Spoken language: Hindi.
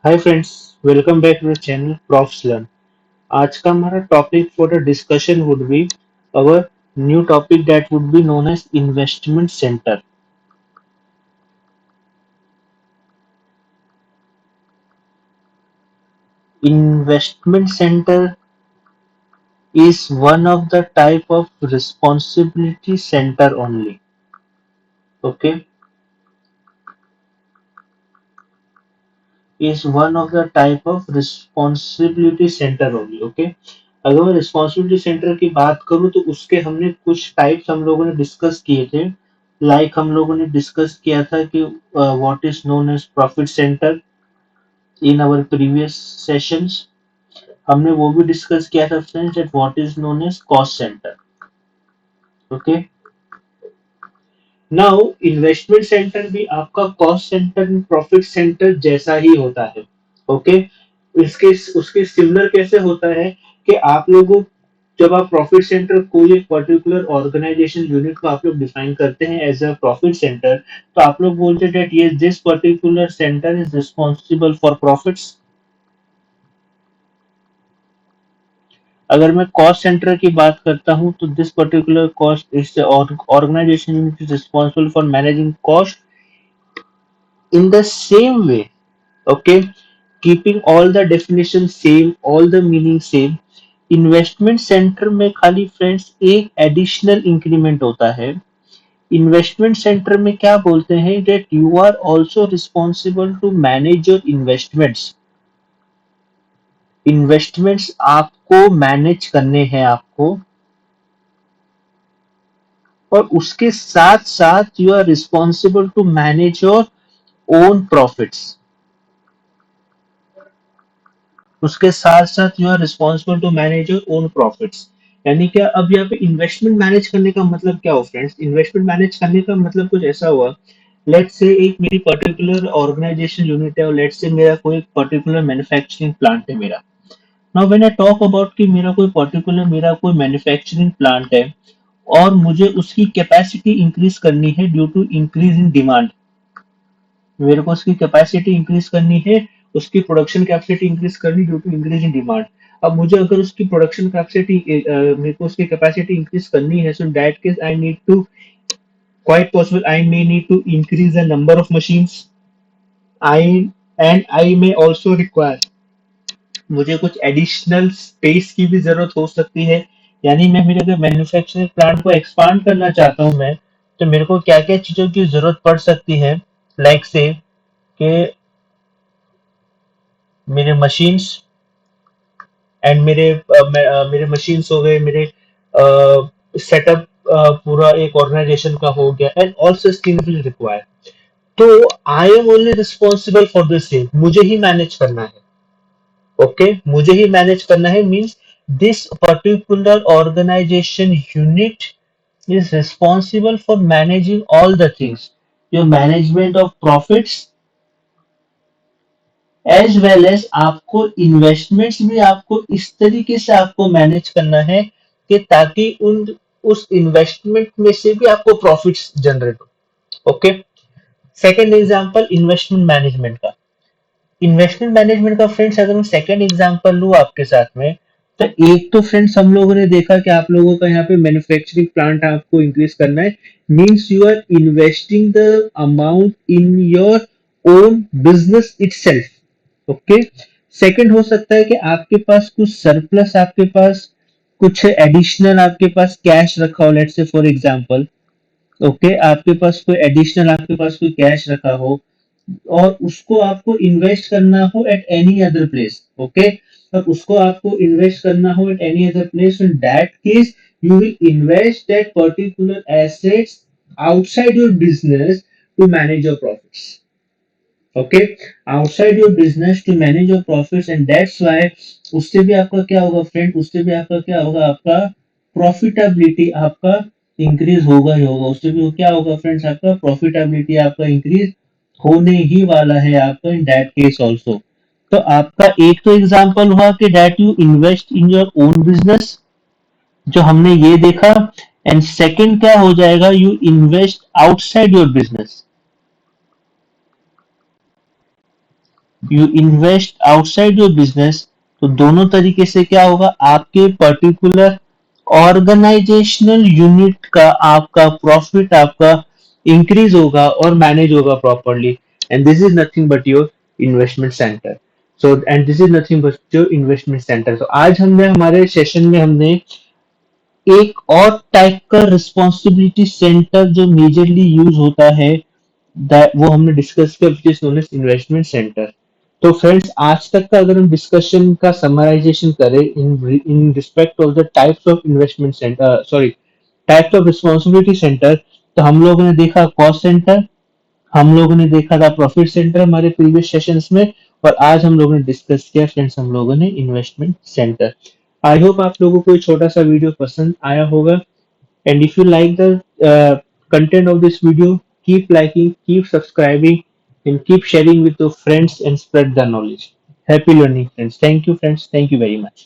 Hi friends, welcome back to the channel Profs Learn. आज का हमारा topic for the discussion would be our new topic that would be known as investment centre. Investment center is one of the type of responsibility center only. Okay, is one of the type of responsibility center only. Okay, अगर मैं रिस्पॉन्सिबिलिटी सेंटर की बात करूं तो उसके हमने कुछ टाइप्स हम लोगों ने डिस्कस किए थे। हम लोगों ने डिस्कस किया था कि what is known as profit centre in our previous sessions. हमने वो भी डिस्कस किया था friends that what is known as cost centre. Okay, now investment centre भी आपका कॉस्ट सेंटर प्रॉफिट सेंटर जैसा ही होता है। ओके, इसके उसके सिमिलर कैसे होता है कि आप लोगों जब आप प्रॉफिट सेंटर कोई एक पर्टिकुलर ऑर्गेनाइजेशन यूनिट को आप लोग डिफाइन करते हैं एज अ प्रॉफिट सेंटर, तो आप लोग बोलते हैं that ये this particular centre is responsible for profits. अगर मैं कॉस्ट सेंटर की बात करता हूं तो this particular cost is organisation unit is responsible for managing cost in the same way. Okay, keeping all the definition same, all the meaning same. Investment centre में खाली फ्रेंड्स एक एडिशनल इंक्रीमेंट होता है। इन्वेस्टमेंट सेंटर में क्या बोलते हैं that you are also responsible to manage your investments। Investments आपको मैनेज करने हैं आपको, और उसके साथ साथ you are responsible to manage your own profits. उसके साथ साथ you are responsible to manage your own profits. यानी क्या अब यहाँ पे इन्वेस्टमेंट मैनेज करने का मतलब क्या हो फ्रेंड्स? इन्वेस्टमेंट मैनेज करने का मतलब कुछ ऐसा हुआ, लेट्स से एक मेरी पर्टिकुलर ऑर्गेनाइजेशन यूनिट है और लेट्स से मेरा कोई पर्टिकुलर मैन्युफैक्चरिंग प्लांट है मेरा। Now when I talk about कि मेरा कोई मैन्युफैक्चरिंग प्लांट है और मुझे उसकी कैपेसिटी इंक्रीज करनी है due to increase in demand. मेरे को उसकी कैपेसिटी इंक्रीज करनी है, उसकी प्रोडक्शन कैपेसिटी इंक्रीज करनी due to increase in demand. अब मुझे अगर उसकी प्रोडक्शन कैपेसिटी मेरे को उसकी कैपेसिटी इंक्रीज करनी है, so that case I need to, quite possible I may need to increase the number of machines। I may also require, मुझे कुछ एडिशनल स्पेस की भी जरूरत हो सकती है। यानी मैं मेरे अगर मैन्युफैक्चरिंग प्लांट को एक्सपांड करना चाहता हूं मैं, तो मेरे को क्या क्या चीजों की जरूरत पड़ सकती है, लाइक से कि मेरे मशीन्स एंड मेरे मशीन्स हो गए, मेरे सेटअप पूरा एक ऑर्गेनाइजेशन का हो गया and all such things will require. तो I am only responsible for this thing, मुझे ही मैनेज करना है। ओके, मुझे ही मैनेज करना है means this particular organisation unit is responsible for managing all the things, your management of profits as well as आपको इन्वेस्टमेंट्स भी आपको इस तरीके से आपको मैनेज करना है कि ताकि उन उस इन्वेस्टमेंट में से भी आपको प्रॉफिट्स जनरेट हो। Okay, second example investment management का। इन्वेस्टमेंट मैनेजमेंट का फ्रेंड्स अगर मैं सेकेंड एग्जांपल लूं आपके साथ में, तो एक तो फ्रेंड्स हम लोगों ने देखा कि आप लोगों का यहाँ पे मैन्युफैक्चरिंग प्लांट आपको इंक्रीज करना है, means you are investing the amount in your own business itself. Okay, second हो सकता है कि आपके पास कुछ सरप्लस, आपके पास कुछ एडिशनल आपके पास कैश रखा हो, let's say for example. Okay, आपके पास कोई एडिशनल आपके पास कोई कैश रखा हो और उसको आपको इन्वेस्ट करना हो at any other place. Okay, और उसको आपको इन्वेस्ट करना हो at any other place, in that case you will invest that particular assets outside your business to manage your profits. Okay, outside your business to manage your profits and that's why उससे भी आपका क्या होगा फ्रेंड, उससे भी आपका क्या होगा, आपका प्रॉफिटेबिलिटी आपका इंक्रीज होगा ही होगा। उससे भी क्या होगा फ्रेंड्स, आपका प्रॉफिटेबिलिटी आपका इंक्रीज होने ही वाला है आपका इन दैट केस ऑल्सो। तो आपका एक तो एग्जांपल हुआ कि that you invest in your own business, जो हमने ये देखा। एंड सेकंड क्या हो जाएगा, you invest outside your business. You invest outside your business, तो दोनों तरीके से क्या होगा, आपके पर्टिकुलर ऑर्गेनाइजेशनल यूनिट का आपका प्रॉफिट आपका इंक्रीज होगा और मैनेज होगा properly, and this is nothing but your investment centre. So and this is nothing but your investment centre. तो आज हमने हमारे सेशन में हमने एक और टाइप का रिस्पॉन्सिबिलिटी सेंटर जो मेजरली यूज होता है, वो हमने डिस्कस किया, which is known as investment centre. तो फ्रेंड्स, आज तक का अगर हम डिस्कशन का समराइजेशन करें in in respect of the types of investment centre, sorry, types of responsibility centre, तो हम लोगों ने देखा कॉस्ट सेंटर, हम लोगों ने देखा था प्रॉफिट सेंटर हमारे प्रीवियस सेशंस में, और आज हम लोगों ने डिस्कस किया फ्रेंड्स हम लोगों ने इन्वेस्टमेंट सेंटर। आई होप आप लोगों को ये छोटा सा वीडियो पसंद आया होगा, and if you like the content of this video, keep liking, keep subscribing, and keep sharing with your friends and spread the knowledge. Happy learning, friends. Thank you, friends. Thank you very much.